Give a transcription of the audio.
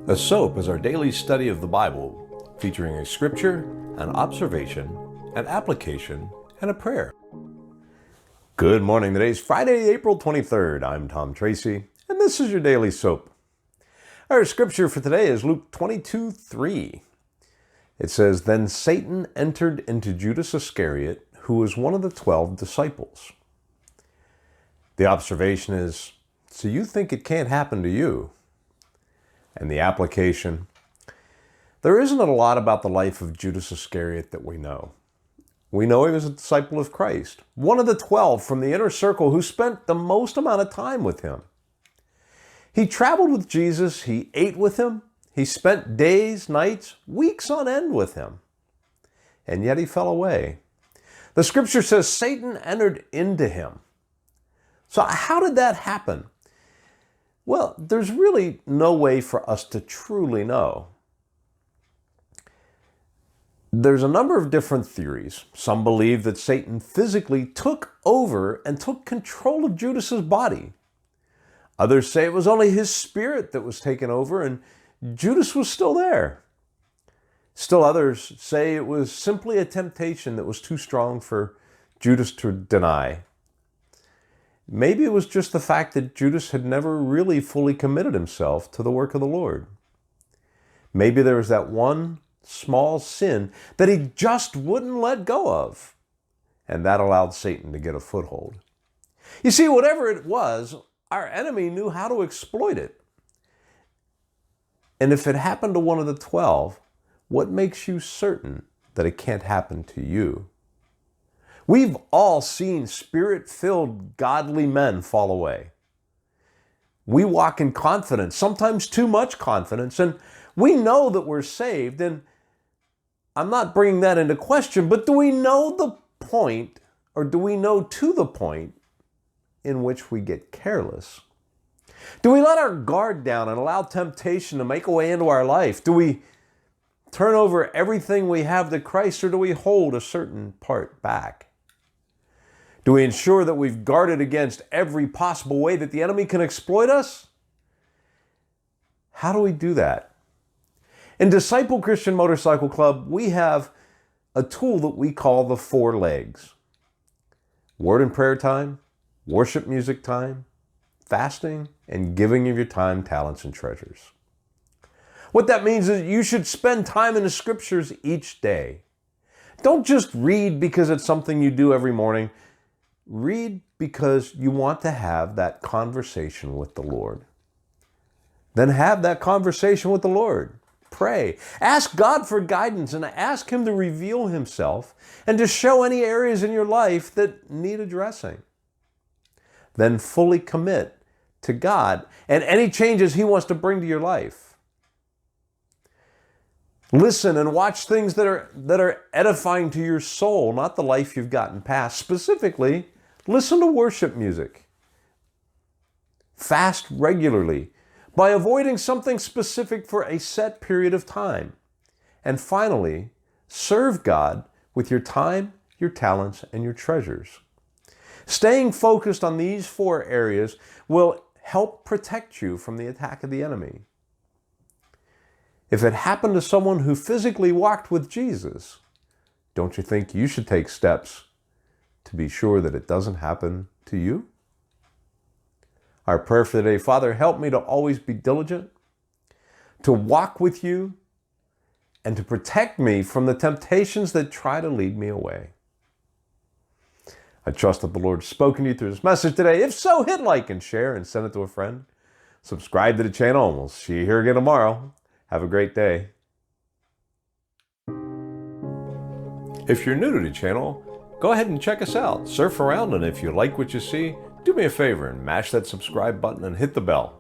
S.O.A.P is our daily study of the Bible, featuring a scripture, an observation, an application, and a prayer. Good morning. Today's Friday, April 23rd. I'm Tom Tracy, and this is your daily S.O.A.P. Our scripture for today is Luke 22:3. It says, "Then Satan entered into Judas Iscariot, who was one of the 12 disciples." The observation is, so you think it can't happen to you? And the application, there isn't a lot about the life of Judas Iscariot that we know. We know he was a disciple of Christ, one of the 12 from the inner circle who spent the most amount of time with him. He traveled with Jesus, he ate with him, he spent days, nights, weeks on end with him. And yet he fell away. The scripture says Satan entered into him. So how did that happen? Well, there's really no way for us to truly know. There's a number of different theories. Some believe that Satan physically took over and took control of Judas's body. Others say it was only his spirit that was taken over and Judas was still there. Still others say it was simply a temptation that was too strong for Judas to deny. Maybe it was just the fact that Judas had never really fully committed himself to the work of the Lord. Maybe there was that one small sin that he just wouldn't let go of, and that allowed Satan to get a foothold. You see, whatever it was, our enemy knew how to exploit it. And if it happened to one of the 12, what makes you certain that it can't happen to you? We've all seen spirit-filled, godly men fall away. We walk in confidence, sometimes too much confidence, and we know that we're saved, and I'm not bringing that into question, but do we know the point, or do we know to the point in which we get careless? Do we let our guard down and allow temptation to make a way into our life? Do we turn over everything we have to Christ, or do we hold a certain part back? Do we ensure that we've guarded against every possible way that the enemy can exploit us? How do we do that? In Disciple Christian Motorcycle Club, we have a tool that we call the 4 legs. Word and prayer time, worship music time, fasting, and giving of your time, talents, and treasures. What that means is you should spend time in the scriptures each day. Don't just read because it's something you do every morning. Read because you want to have that conversation with the Lord. Then have that conversation with the Lord. Pray. Ask God for guidance and ask Him to reveal Himself and to show any areas in your life that need addressing. Then fully commit to God and any changes He wants to bring to your life. Listen and watch things that are edifying to your soul, not the life you've gotten past. Specifically, listen to worship music. Fast regularly by avoiding something specific for a set period of time. And finally, serve God with your time, your talents, and your treasures. Staying focused on these 4 areas will help protect you from the attack of the enemy. If it happened to someone who physically walked with Jesus, don't you think you should take steps to be sure that it doesn't happen to you? Our prayer for today: Father, help me to always be diligent, to walk with you, and to protect me from the temptations that try to lead me away. I trust that the Lord has spoken to you through this message today. If so, hit like and share and send it to a friend. Subscribe to the channel and we'll see you here again tomorrow. Have a great day. If you're new to the channel, go ahead and check us out. Surf around, and if you like what you see, do me a favor and mash that subscribe button and hit the bell.